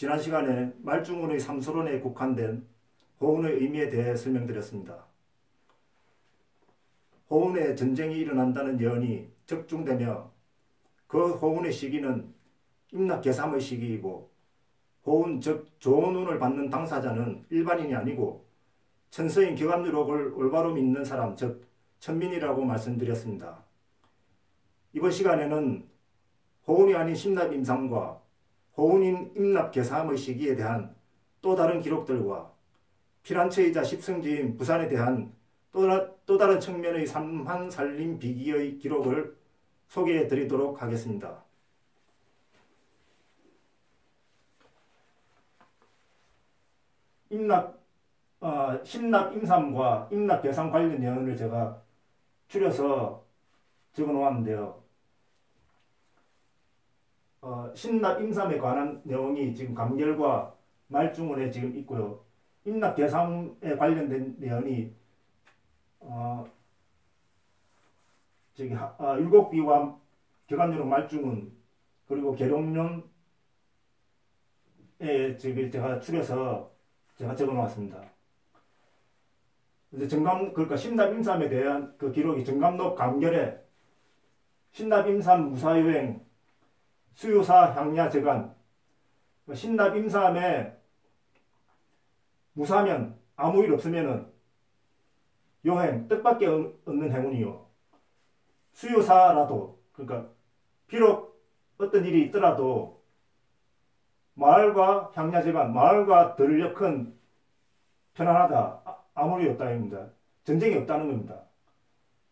지난 시간에 말중운의 삼소론에 국한된 호운의 의미에 대해 설명드렸습니다. 호운에 전쟁이 일어난다는 예언이 적중되며 그 호운의 시기는 임납개삼의 시기이고 호운 즉 좋은 운을 받는 당사자는 일반인이 아니고 천서인 기관유록을 올바로 믿는 사람 즉 천민이라고 말씀드렸습니다. 이번 시간에는 호운이 아닌 신납임삼과 호운인 임납개삼의 시기에 대한 또 다른 기록들과 피란처이자 십성지인 부산에 대한 또 다른 측면의 삼한살림 비기의 기록을 소개해 드리도록 하겠습니다. 신납임삼과 임납개삼 관련 예언을 제가 줄여서 적어 놓았는데요. 신납임삼에 관한 내용이 지금 감결과 말중운에 지금 있고요. 임납개삼에 관련된 내용이 율곡비와 격안유록 말중운 그리고 계룡론에 지금 제가 추려서 제가 적어 놓았습니다. 이제 그러니까 신납임삼에 대한 그 기록이 정감록 감결에 신납임삼 무사유행 수유사 향야제간 신납임삼에 무사면 아무 일 없으면은 요행 뜻밖의 없는 행운이요. 수유사라도 그러니까 비록 어떤 일이 있더라도 마을과 향야제간 마을과 들녘은 편안하다. 아무 일이 없다입니다. 전쟁이 없다는 겁니다.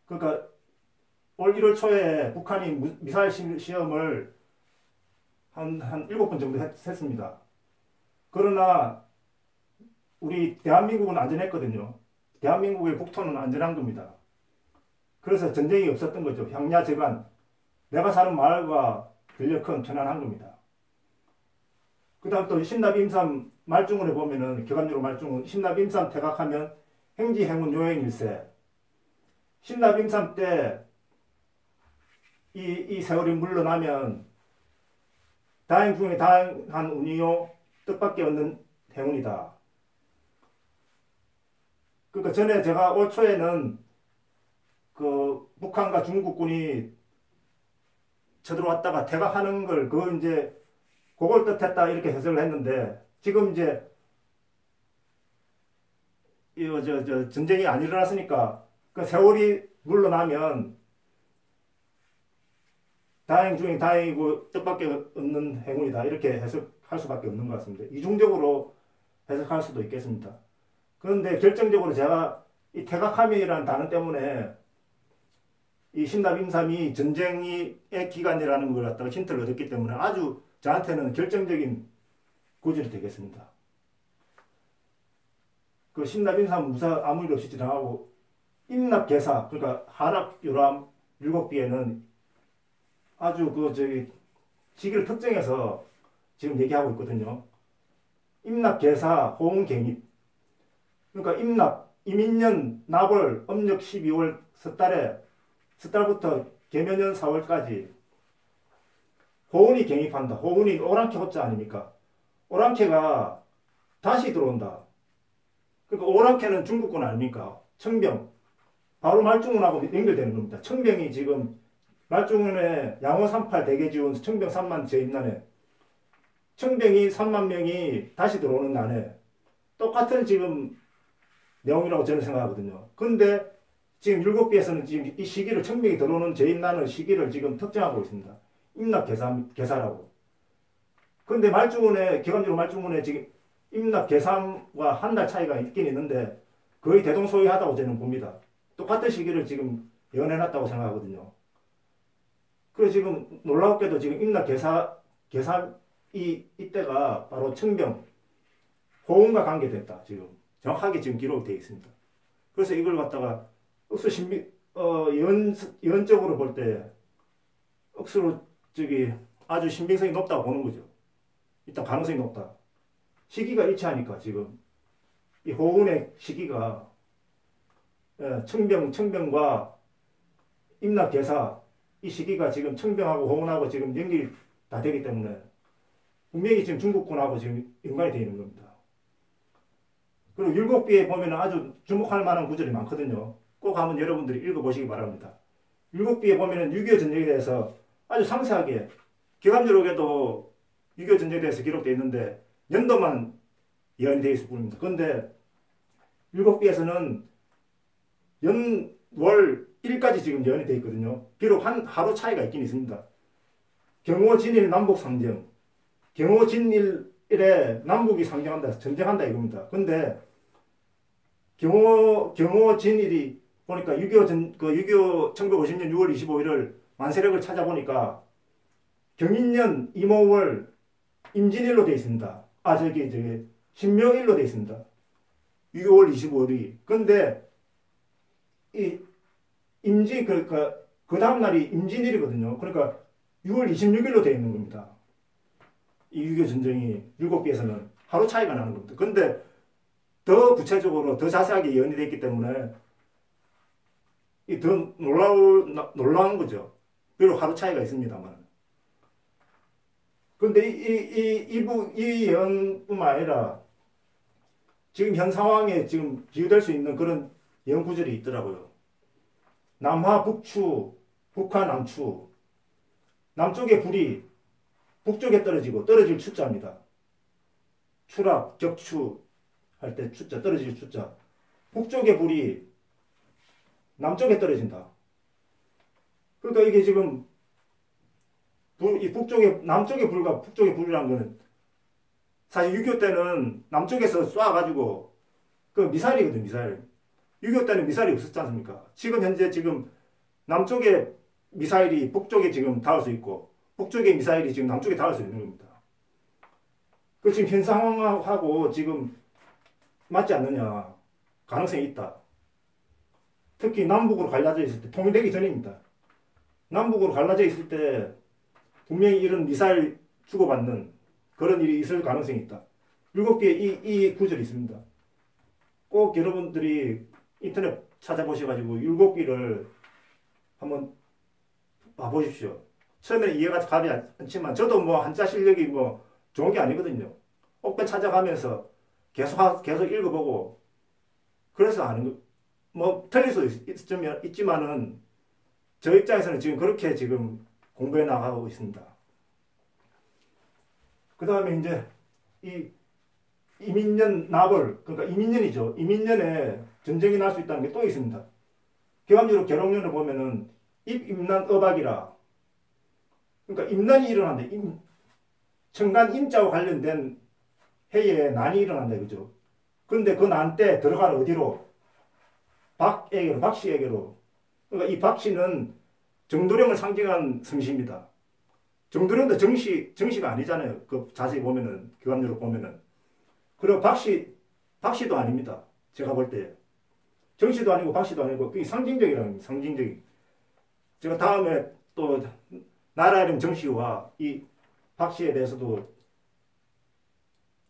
그러니까 올 1월 초에 북한이 미사일 시험을 한 7번 정도 했습니다. 그러나 우리 대한민국은 안전했거든요. 대한민국의 국토는 안전한 겁니다. 그래서 전쟁이 없었던 거죠. 향야제간 내가 사는 마을과 들녘은 편안한 겁니다. 그 다음 또 신납임삼 말중운에 보면은 격안유록 말중운 신납임삼 태각하면 행지행운 요행일세 신납임삼 때 이 세월이 물러나면 다행 중에 다행한 운이요 뜻밖의 없는 행운이다. 그러니까 전에 제가 올 초에는 그 북한과 중국군이 쳐들어왔다가 태각하는 걸 그걸 이제 그걸 뜻했다 이렇게 해석을 했는데 지금 이제 전쟁이 안 일어났으니까 그 세월이 물러나면 다행 중에 다행이고 뜻밖의 없는 행운이다 이렇게 해석할 수밖에 없는 것 같습니다. 이중적으로 해석할 수도 있겠습니다. 그런데 결정적으로 제가 이 태각함이라는 단어 때문에 이 신납임삼이 전쟁의 기간이라는 걸 갖다가 힌트를 얻었기 때문에 아주 저한테는 결정적인 구절이 되겠습니다. 그 신납임삼 무사 아무 일 없이 지나가고 임납개사 그러니까 하락 요람 율곡비에는 아주 시기를 특정해서 지금 얘기하고 있거든요. 임납개사 호응갱입 그러니까 임납 이민년 납월 âm 력 12월 섣달부터 계면년 4월까지 호운이 갱입한다. 호운이 오랑캐 호자 아닙니까? 오랑캐가 다시 들어온다. 그러니까 오랑캐는 중국군 아닙니까? 청병. 바로 말중운하고 연결되는 겁니다. 청병이 지금 말중운에 양호 38 대개지운 청병 3만 재임난에 청병이 3만 명이 다시 들어오는 난에 똑같은 지금 내용이라고 저는 생각하거든요. 그런데 지금 율곡비에서는 지금 이 시기를 청병이 들어오는 재임난의 시기를 지금 특정하고 있습니다. 임납개사라고. 그런데 말중운에 기관적으로 말중운에 지금 임납개삼과 한 달 차이가 있긴 있는데 거의 대동소이하다고 저는 봅니다. 똑같은 시기를 지금 예언해놨다고 생각하거든요. 그래서 지금 놀랍게도 지금 임납개삼 이때가 바로 청병 호운과 관계됐다. 지금 정확하게 지금 기록이 되어 있습니다. 그래서 이걸 갖다가 예언적으로 볼 때 억수로 아주 신빙성이 높다고 보는 거죠. 일단 가능성이 높다. 시기가 일치하니까 지금 이 호운의 시기가 청병과 임납개사 이 시기가 지금 청병하고 호운하고 지금 연결이 다 되기 때문에 분명히 지금 중국군하고 지금 연관이 되어 있는 겁니다. 그리고 율곡비에 보면 아주 주목할 만한 구절이 많거든요. 꼭 한번 여러분들이 읽어보시기 바랍니다. 율곡비에 보면 6.25 전쟁에 대해서 아주 상세하게 기감유록에도 6.25 전쟁에 대해서 기록되어 있는데 연도만 예언이 되어 있을 뿐입니다. 그런데 율곡비에서는 연월 1까지 지금 예언이 되어 있거든요. 비록 한 하루 차이가 있긴 있습니다. 경호진일 남북 상정, 경호진일에 남북이 상정한다, 전쟁한다 이겁니다. 근데 경호진일이 보니까 6.25 1950년 6월 25일을 만세력을 찾아보니까 경인년 임오월 임진일로 되어 있습니다. 저기 신묘일로 되어 있습니다. 6월 25일이. 근데 이 임진 그 다음 날이 임진일이거든요. 그러니까 6월 26일로 되어 있는 겁니다. 이 6.25 전쟁이 율곡비에서는 하루 차이가 나는 겁니다. 근데 더 구체적으로 더 자세하게 예언이 되어 있기 때문에 더 놀라운 거죠. 비록 하루 차이가 있습니다만. 근데 이 예언뿐만 아니라 지금 현 상황에 지금 비유될 수 있는 그런 예언 구절이 있더라고요. 남하 북추, 북하 남추. 남쪽의 불이 북쪽에 떨어지고 떨어질 추자입니다. 추락, 격추 할 때 추자, 떨어질 추자. 북쪽의 불이 남쪽에 떨어진다. 그러니까 이게 지금 남쪽의 불과 북쪽의 불이라는 거는 사실 6.25 때는 남쪽에서 쏴가지고 그 미사일이거든요, 미사일. 6.25 때는 미사일이 없었지 않습니까? 지금 현재 지금 남쪽에 미사일이 북쪽에 지금 닿을 수 있고 북쪽의 미사일이 지금 남쪽에 닿을 수 있는 겁니다. 그 지금 현 상황하고 지금 맞지 않느냐 가능성이 있다. 특히 남북으로 갈라져 있을 때 통일되기 전입니다. 남북으로 갈라져 있을 때 분명히 이런 미사일 주고받는 그런 일이 있을 가능성이 있다. 7개의 이 구절이 있습니다. 꼭 여러분들이 인터넷 찾아보셔가지고 7개를 한번 봐보십시오. 처음에 이해가 가지 않지만 저도 뭐 한자 실력이 뭐 좋은 게 아니거든요. 옥변 찾아가면서 계속 읽어보고 그래서 아는 거. 뭐 틀릴 수 있지만은 저 입장에서는 지금 그렇게 지금 공부해 나가고 있습니다. 그 다음에 이제 이민년 나벌, 그러니까 이민년이죠. 이민년에 전쟁이 날 수 있다는 게 또 있습니다. 개감유록 계록년을 보면은 임난 어박이라. 그러니까 임난이 일어난다. 청간 임자와 관련된 해에 난이 일어난다 이거죠. 그런데 그 난 때 들어가는 어디로? 박씨에게로. 그러니까 이 박씨는 정도령을 상징한 성씨입니다. 정도령도 정씨가 아니잖아요. 그 자세히 보면은, 교감유록 보면은. 그리고 박씨도 아닙니다. 제가 볼 때. 정씨도 아니고 박씨도 아니고, 그게 상징적이라는 겁니다. 상징적인. 제가 다음에 또, 나라 이름 정씨와 이 박씨에 대해서도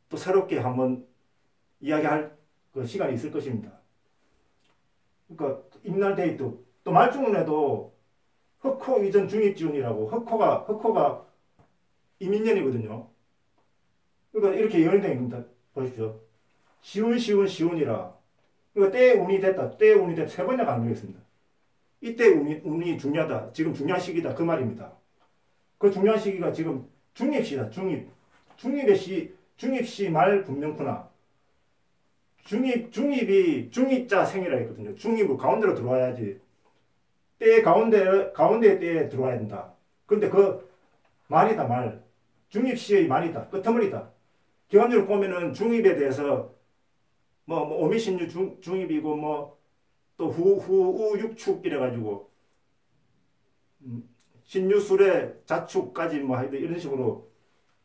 또 새롭게 한번 이야기할 그 시간이 있을 것입니다. 그러니까, 임날데이트. 또 말중문에도 흑호 이전 중입지운이라고, 흑호가 이민년이거든요. 그러니까 이렇게 예언되어 있습니다. 보십시오. 시운이라. 그러니까 때에 운이 됐다. 때에 운이 됐다. 세 번이나 강조했습니다. 이때 운이 중요하다. 지금 중요한 시기다. 그 말입니다. 그 중요한 시기가 지금 중입시다. 중입시 말 분명구나. 중입이 중입자 생이라 했거든요. 중입은 가운데로 들어와야지. 가운데 때에 들어와야 된다. 근데 그 말이다, 말. 중입시의 말이다. 끄트머리다. 기관적으로 보면은 중입에 대해서 오미신유 중입이고 또 후우육축 이래가지고 신유술의 자축까지 하여튼 이런 식으로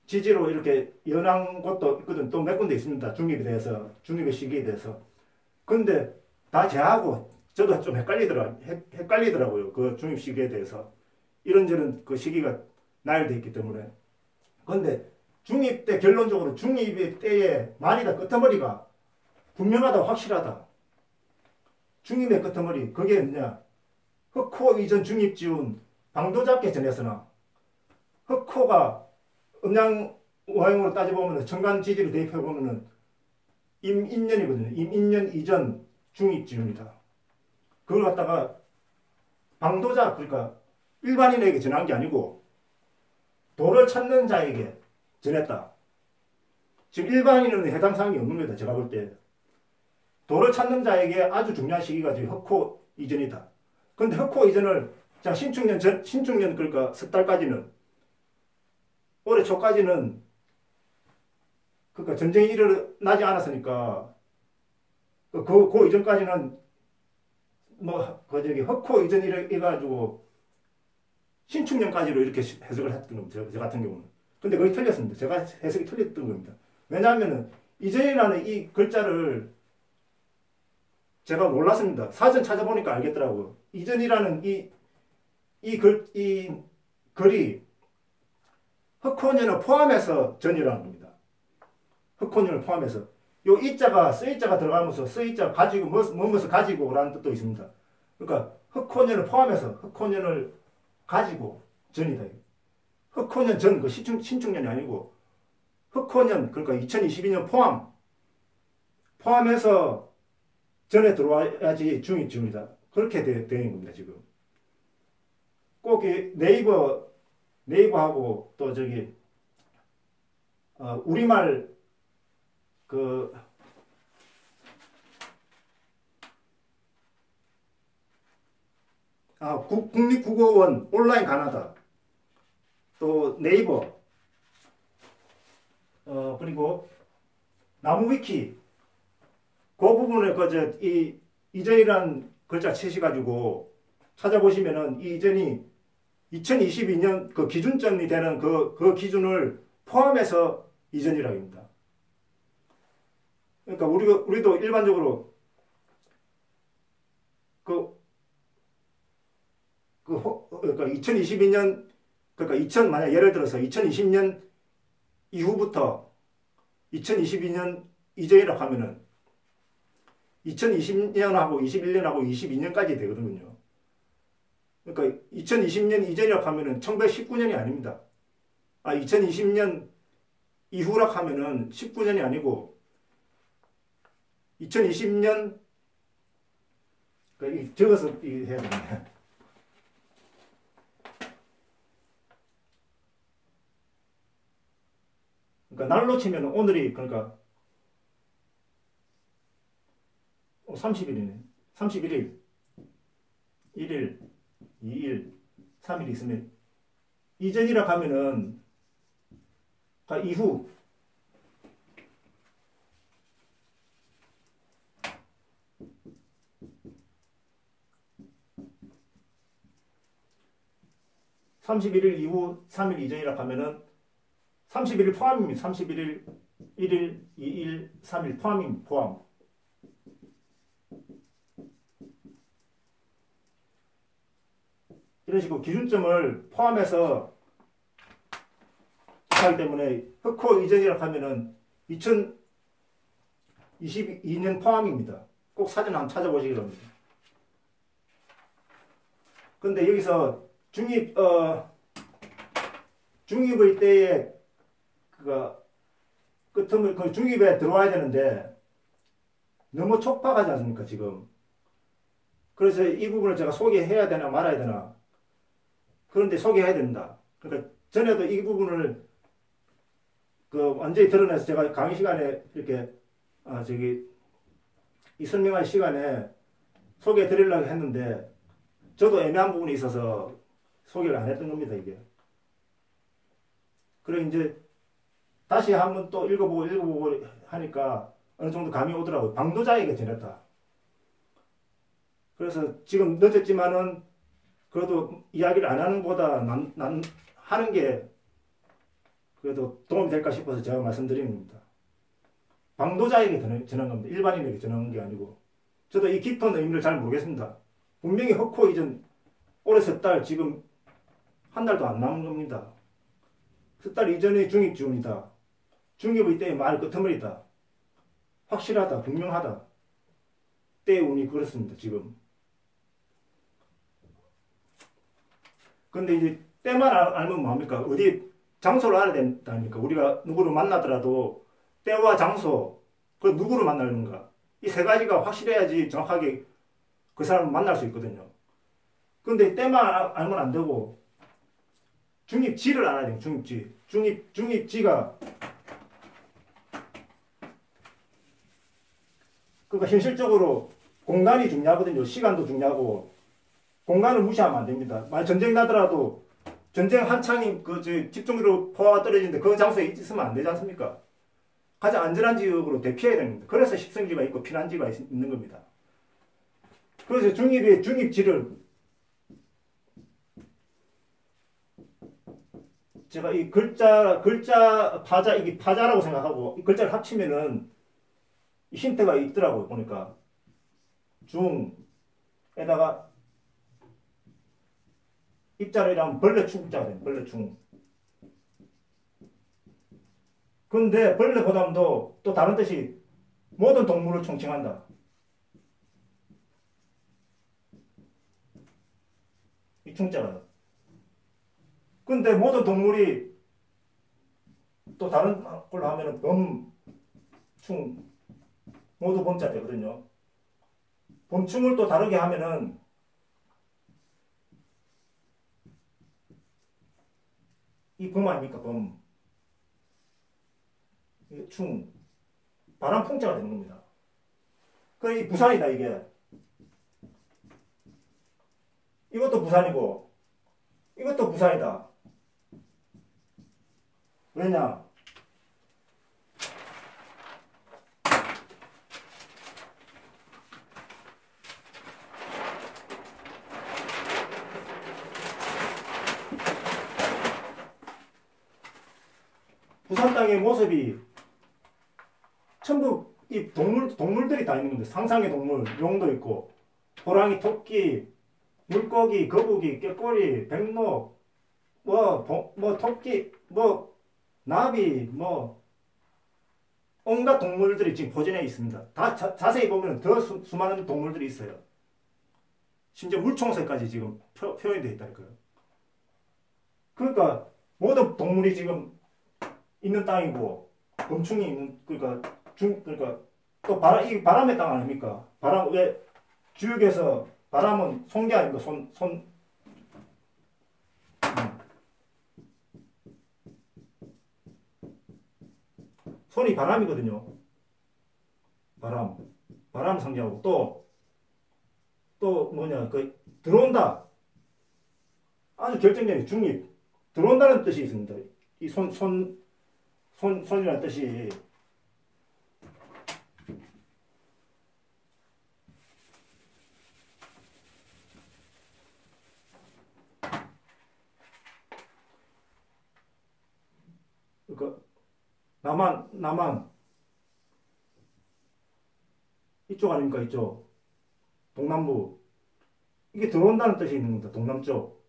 지지로 이렇게 연한 것도 있거든. 또 몇 군데 있습니다. 중입에 대해서, 중입의 시기에 대해서. 근데 다 제하고 저도 좀 헷갈리더라고요. 그 중입 시기에 대해서. 이런저런 그 시기가 나열되어 있기 때문에. 근데 중입 때 결론적으로 중입의 때의 말이다. 끄트머리가 분명하다, 확실하다. 중입의 끄트머리. 그게 뭐냐. 흑호 이전 중입지운 방도잡게 전했으나 흑호가 Y형으로 따져보면 정관 지지를 대입해보면 임인년이거든요. 임인년 이전 중입지입니다. 그걸 갖다가 방도자, 그러니까 일반인에게 전한 게 아니고 도를 찾는 자에게 전했다. 지금 일반인은 해당 사항이 없는 겁니다. 제가 볼 때. 도를 찾는 자에게 아주 중요한 시기가 지금 흑호 이전이다. 그런데 흑호 이전을 자 신축년 그러니까 석 달까지는 올해 초까지는 그러니까 전쟁이 일어나지 않았으니까 그 이전까지는 흑호 이전이래 가지고 신축년까지로 이렇게 해석을 했던 겁니다. 저 같은 경우는. 근데 거의 틀렸습니다. 제가 해석이 틀렸던 겁니다. 왜냐하면 이전이라는 이 글자를 제가 몰랐습니다. 사전 찾아보니까 알겠더라고요. 이전이라는 이 글이 흑호년을 포함해서 전이라는 겁니다. 흑호년을 포함해서. 요 이자가 쓰이자가 들어가면서 쓰이자 가지고 무엇을 가지고 라는 뜻도 있습니다. 그러니까 흑호년을 포함해서 흑호년을 가지고 전이다. 흑호년 전, 그 신축년이 아니고 흑호년, 그러니까 2022년 포함해서 전에 들어와야지 중입지입니다. 그렇게 되는 겁니다, 지금. 꼭 네이버하고 또 우리말 국립국어원 온라인 가나다. 또 네이버, 그리고 나무위키, 그 부분에 이전이라는 글자 치시가지고 찾아보시면은 이 이전이 2022년 그 기준점이 되는 그 기준을 포함해서 이전이라고 합니다. 그러니까 우리도 일반적으로 그러니까 2022년 그러니까 만약 예를 들어서 2020년 이후부터 2022년 이전이라고 하면은 2020년하고 21년하고 22년까지 되거든요. 그러니까 2020년 이전이라고 하면은 1919년이 아닙니다. 2020년 이후라고 하면은 19년이 아니고 2020년 그러니까 적어서 해야 됩니다. 그러니까 날로 치면 오늘이 그러니까 30일이네. 31일, 1일, 2일, 3일 있으면 이전이라 하면은 이후 31일 이후 3일 이전이라 하면은 31일 포함입니다. 31일, 1일, 2일, 3일 포함. 이런 식으로 기준점을 포함해서 하기 때문에 흑호 이전이라고 하면은 2022년 포함입니다. 꼭 사진 한번 찾아보시기 바랍니다. 근데 여기서 중입의 때에 그 중입에 들어와야 되는데 너무 촉박하지 않습니까, 지금? 그래서 이 부분을 제가 소개해야 되나 말아야 되나? 그런데 소개해야 된다. 그러니까 전에도 이 부분을 완전히 드러내서 제가 강의 시간에 이렇게 이 설명할 시간에 소개해 드리려고 했는데 저도 애매한 부분이 있어서 소개를 안 했던 겁니다, 이게. 그래 이제 다시 한번 또 읽어보고 하니까 어느 정도 감이 오더라고요. 방도자에게 전했다. 그래서 지금 늦었지만은 그래도 이야기를 안 하는 것보다 하는 게 그래도 도움이 될까 싶어서 제가 말씀드리는 겁니다. 방도자에게 전한 겁니다. 일반인에게 전한 게 아니고. 저도 이 깊은 의미를 잘 모르겠습니다. 분명히 흑호 이전 올해 석 달 지금 한 달도 안 남은 겁니다. 석 달 이전에 중입지입니다. 중입의 때의 말 끄트머리다. 확실하다. 분명하다. 때의 운이 그렇습니다. 지금. 근데 이제 때만 알면 뭐합니까? 어디 장소를 알아야 된다니까. 우리가 누구를 만나더라도 때와 장소, 그 누구를 만나는가. 이 세 가지가 확실해야지 정확하게 그 사람을 만날 수 있거든요. 근데 때만 알면 안 되고 중립지를 알아야 돼요. 중립지. 중립지가 그러니까 현실적으로 공간이 중요하거든요. 시간도 중요하고 공간을 무시하면 안 됩니다. 만약 전쟁 나더라도 전쟁 한창인 집중으로 포화가 떨어지는데 그 장소에 있으면 안 되지 않습니까? 가장 안전한 지역으로 대피해야 됩니다. 그래서 식성지가 있고 피난지가 있는 겁니다. 그래서 중립지를 제가 이 글자 파자, 이게 파자라고 생각하고 이 글자를 합치면은 힌트가 있더라고요. 보니까 중에다가 입자리라면 벌레충자가 돼요. 벌레충. 근데 벌레보다도 또 다른 뜻이 모든 동물을 총칭한다. 이 충자가. 근데 모든 동물이 또 다른 걸로 하면은 범충 모두 범자 되거든요. 범충을 또 다르게 하면은 이 범 아닙니까? 범. 이게 충. 바람풍자가 되는 겁니다. 그래, 이 부산이다, 이게. 이것도 부산이고, 이것도 부산이다. 왜냐? 부산 땅의 모습이 전부 이 동물들이 다 있는 겁니다. 상상의 동물, 용도 있고, 호랑이, 토끼, 물고기, 거북이, 꾀꼬리, 백록, 토끼, 나비, 온갖 동물들이 지금 포진해 있습니다. 다 자세히 보면 더 수많은 동물들이 있어요. 심지어 물총새까지 지금 표현이 되어 있다니까요. 그러니까 모든 동물이 지금 있는 땅이고, 곤충이 있는, 그러니까 또 이 바람의 땅 아닙니까? 왜 주역에서 바람은 손게 아닙니까? 손이 바람이거든요. 바람 상징하고 또 뭐냐, 들어온다. 아주 결정적인 중립. 들어온다는 뜻이 있습니다. 이 손이라는 뜻이. 그러니까 남한 이쪽 아닙니까? 이쪽 동남부 이게 들어온다는 뜻이 있는 겁니다. 동남쪽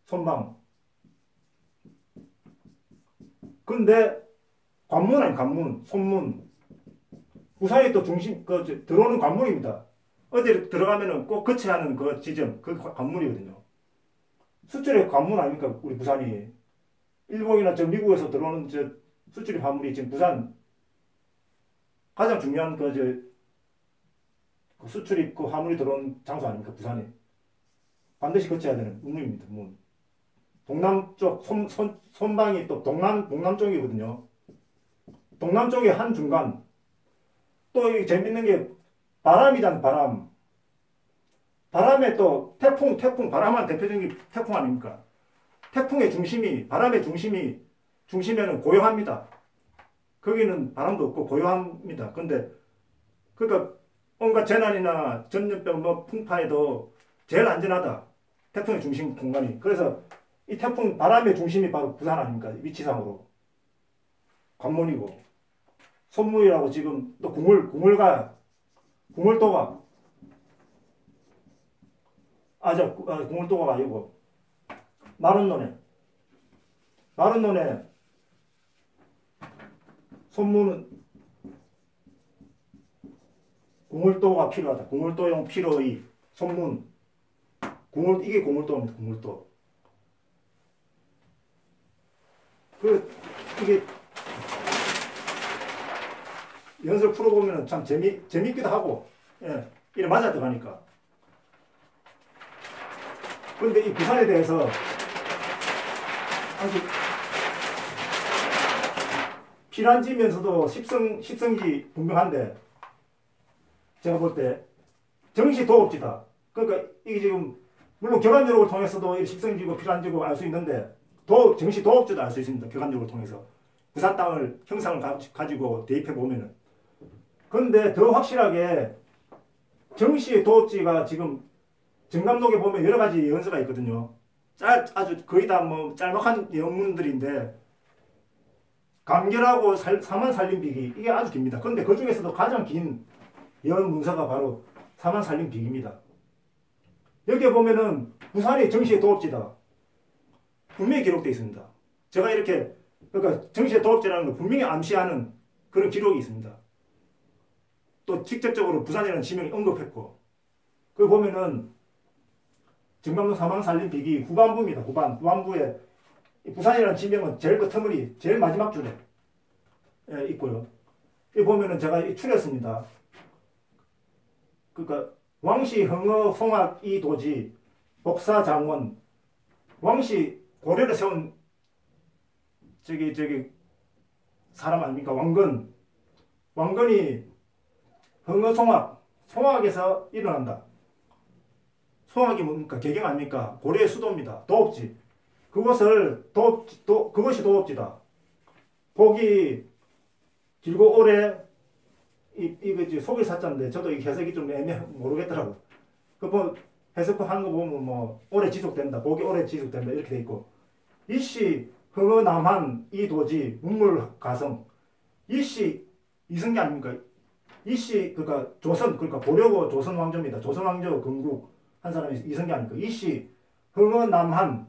손방. 근데 관문 아니 관문 손문. 부산이 또 중심 들어오는 관문입니다. 어디 들어가면은 꼭 거쳐야 하는 그 지점 그 관문이거든요. 수출의 관문 아닙니까? 우리 부산이. 일본이나 미국에서 들어오는 수출입 화물이 지금 부산 가장 중요한 그 수출입 화물이 들어온 장소 아닙니까? 부산이. 반드시 거쳐야 되는 문입니다. 문. 동남쪽 손방이 또 동남쪽이거든요. 동남쪽의 한 중간. 또 재밌는 게 바람이란 바람. 바람에 또 태풍 바람한 대표적인 태풍 아닙니까? 태풍의 중심이 바람의 중심에는 고요합니다. 거기는 바람도 없고 고요합니다. 근데 그러니까 온갖 재난이나 전염병 풍파에도 제일 안전하다. 태풍의 중심 공간이. 그래서 이 태풍 바람의 중심이 바로 부산 아닙니까? 위치상으로. 관문이고. 손무이라고 지금 또 궁물도가. 궁물도가 아니고. 마른노네 손무는 궁물도가 필요하다. 궁물도용 필요의 손문. 이게 궁물도입니다. 궁물도. 이게 연설 풀어보면 참 재밌기도 하고, 예, 이래 맞아 들어가니까. 그런데 이 부산에 대해서 아주 피란지면서도 십성지 분명한데, 제가 볼 때 정시 도읍지다. 그러니까 이게 지금 물론 격안유록을 통해서도 십성지고 피란지고 알 수 있는데 정시 도읍지도 알 수 있습니다. 격안유록을 통해서 부산 땅을 형상을 가지고 대입해 보면은. 그런데 더 확실하게 정시 도읍지가 지금 정감록에 보면 여러 가지 연서가 있거든요. 아주 거의 다 뭐 짤막한 영문들인데 감결하고 사만살림비기 이게 아주 깁니다. 그런데 그 중에서도 가장 긴 연문서가 바로 사만살림비기입니다. 여기에 보면은 부산이 정시의 도읍지다. 분명히 기록되어 있습니다. 제가 이렇게 그러니까 정시의 도읍지라는 걸 분명히 암시하는 그런 기록이 있습니다. 또 직접적으로 부산이라는 지명이 언급했고, 그걸 보면은 정감록 사만살림비기 후반부입니다. 후반부에 부산이라는 지명은 제일 끝머리, 제일 마지막 줄에 있고요. 여기 보면은 제가 추렸습니다. 그러니까 왕시 흥어 송악 이도지 복사장원, 왕시 고려를 세운 저기 사람 아닙니까? 왕건이 흥어 송악에서 일어난다. 송악이 뭡니까? 개경 아닙니까? 고려의 수도입니다. 도읍지. 그것이 도읍지다. 복이 길고 오래, 이거 속일 사자인데, 저도 이 해석이 좀 모르겠더라고. 뭐, 해석하는 거 보면 뭐, 오래 지속된다. 복이 오래 지속된다. 이렇게 돼 있고. 이씨, 흥어남한, 이도지, 문물가성. 이씨, 이승기 아닙니까? 이씨, 그러니까 그러니까 고려고 조선 왕조입니다. 조선 왕조 건국 한 사람이 이승기 아닙니까? 이씨, 흥어남한,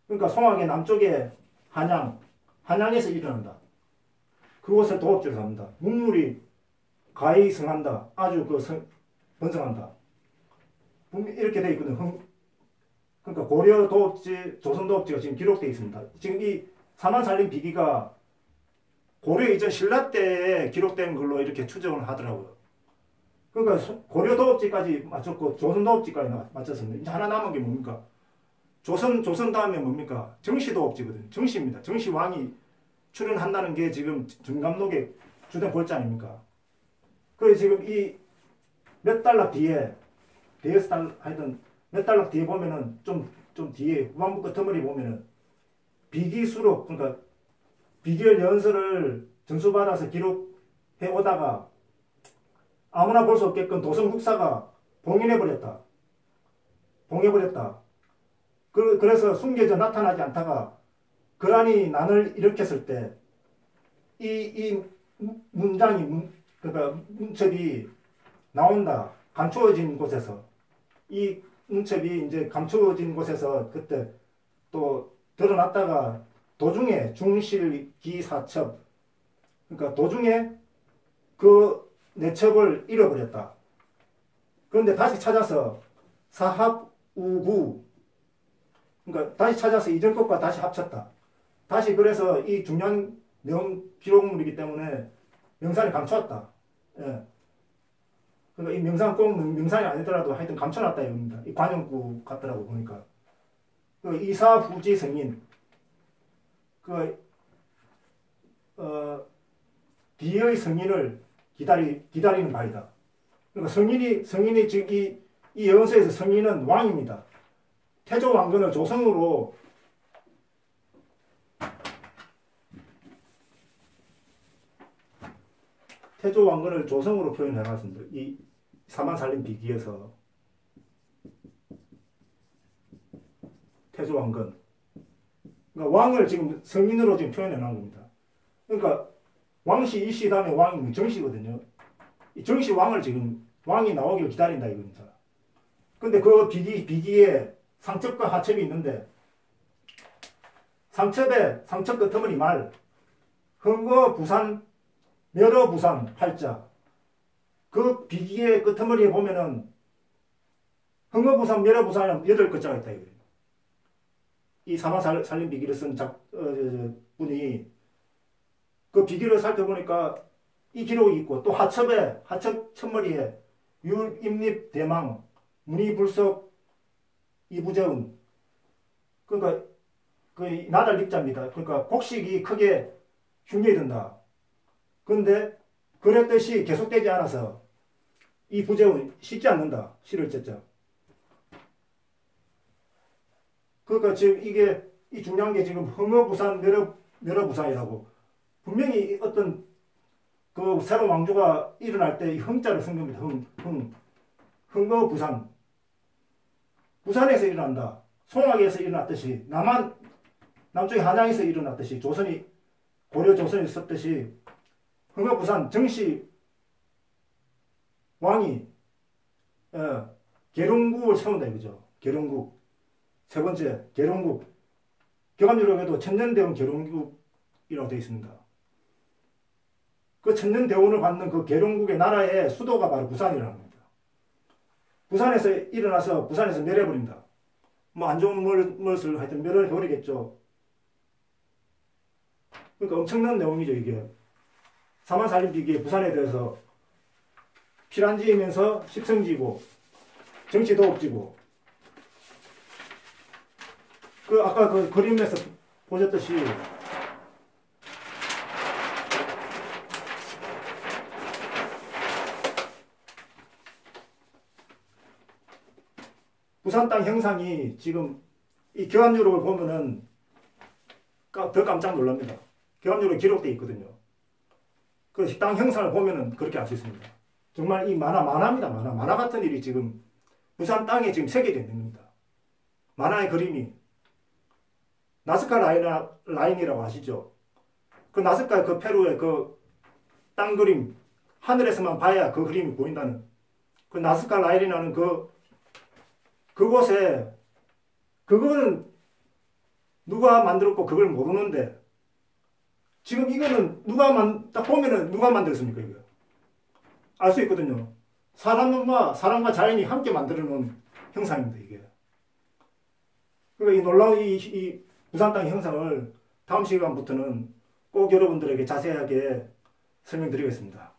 그러니까 송악의 남쪽에 한양에서 일어난다. 그곳을 도읍지로 삼는다. 문물이 가히 성한다. 아주 번성한다. 이렇게 되어 있거든요. 그러니까 고려 도읍지, 조선 도읍지가 지금 기록되어 있습니다. 지금 이 사만살림비기가 고려 이전 신라 때에 기록된 걸로 이렇게 추정을 하더라고요. 그러니까 고려 도읍지까지 맞췄고 조선 도읍지까지 맞췄습니다. 이제 하나 남은 게 뭡니까? 조선 다음에 뭡니까? 정시 도읍지거든요. 정시입니다. 정시 왕이 출연한다는 게 지금 정감록의 주된 골자 아닙니까? 그래서 지금 이 몇 달락 뒤에, 하여튼 몇 달락 뒤에 보면은 좀 뒤에 후반부 끝머리 보면은 비기수록, 그러니까 비결 연설을 전수받아서 기록해 오다가 아무나 볼 수 없게끔 도성 국사가 봉인해버렸다. 그래서 숨겨져 나타나지 않다가 거란이 난을 일으켰을 때 이 문장이, 그러니까 문첩이 나온다. 감추어진 곳에서. 이 문첩이 이제 감추어진 곳에서 그때 또 드러났다가 도중에 중실기사첩, 그러니까 도중에 그 내첩을 잃어버렸다. 그런데 다시 찾아서 사합우구, 그러니까 다시 찾아서 이전 것과 다시 합쳤다. 다시 그래서 이 중요한 기록물이기 때문에 명산이 감추었다. 예. 그러니까 이 명산 꼭 명산이 아니더라도 하여튼 감춰놨다 이겁니다. 이 관영구 같더라고 보니까. 그 이사후지 성인, 뒤의 성인을 기다리는 바이다. 그러니까 성인이 즉 이 연서에서 성인은 왕입니다. 태조 왕건을 조성으로 표현해놨습니다. 이 사만살림비기에서 태조 왕건, 그러니까 왕을 지금 성인으로 지금 표현해놓은 겁니다. 그러니까 왕씨, 이씨 다음에 왕이 정씨거든요. 이 정씨 왕을 지금 왕이 나오기를 기다린다 이겁니다. 근데 그 비기에 상첩과 하첩이 있는데, 상첩 끝머리 말, 흥거 부산, 멸어 부산 팔자. 그 비기의 끝머리에 보면은 흥어 부산, 멸어 부산이라는 8글자가 있다 이거예요. 이 사마 살림 비기를 쓴 분이 그 비기를 살펴보니까 이 기록이 있고 또 하첩 첫머리에 율임립 대망 문의불석 이부재운 그러니까 그 나달 입자입니다. 그러니까 곡식이 크게 흉내이 든다. 그런데 그랬듯이 계속되지 않아서 이 부재운 씻지 않는다. 실을 쨌자. 그러니까 지금 이게 이 중요한 게 지금 흥어부산 멸어부산이라고 분명히 어떤 그 새로운 왕조가 일어날 때 이 흥자를 쓴 겁니다. 흥어부산. 부산에서 일어난다. 송악에서 일어났듯이 남쪽의 한양에서 일어났듯이 고려 조선이 있었듯이 흥어부산 정씨 왕이 계룡국을 세운다 이거죠. 계룡국. 세 번째 계룡국. 경암유록에도 천년대원 계룡국이라고 되어 있습니다. 그 천년대원을 받는 그 계룡국의 나라의 수도가 바로 부산이라는 겁니다. 부산에서 일어나서 부산에서 멸해버린다. 뭐 안 좋은 것을 하여튼 멸을 해버리겠죠. 그러니까 엄청난 내용이죠 이게. 사만살림비기에 부산에 대해서 피란지이면서 십성지고 정치도읍지고 그 아까 그 그림에서 보셨듯이 부산 땅 형상이 지금 이 경암유록을 보면은 더 깜짝 놀랍니다. 경암유록에 기록되어 있거든요. 그 땅 형상을 보면은 그렇게 알 수 있습니다. 정말 이 만화입니다. 만화 같은 일이 지금 부산 땅에 지금 새겨져 있는 겁니다. 만화의 그림이 나스카 라인이라고 아시죠? 그 나스카 그 페루의 그 땅 그림 하늘에서만 봐야 그 그림이 보인다는 그 나스카 라인이라는 그곳에 그거는 누가 만들었고 그걸 모르는데 지금 이거는 딱 보면은 누가 만들었습니까 이거? 알 수 있거든요. 사람과 자연이 함께 만들어 놓은 형상입니다 이게. 그러니까 이 놀라운 이 부산 땅의 형상을 다음 시간부터는 꼭 여러분들에게 자세하게 설명드리겠습니다.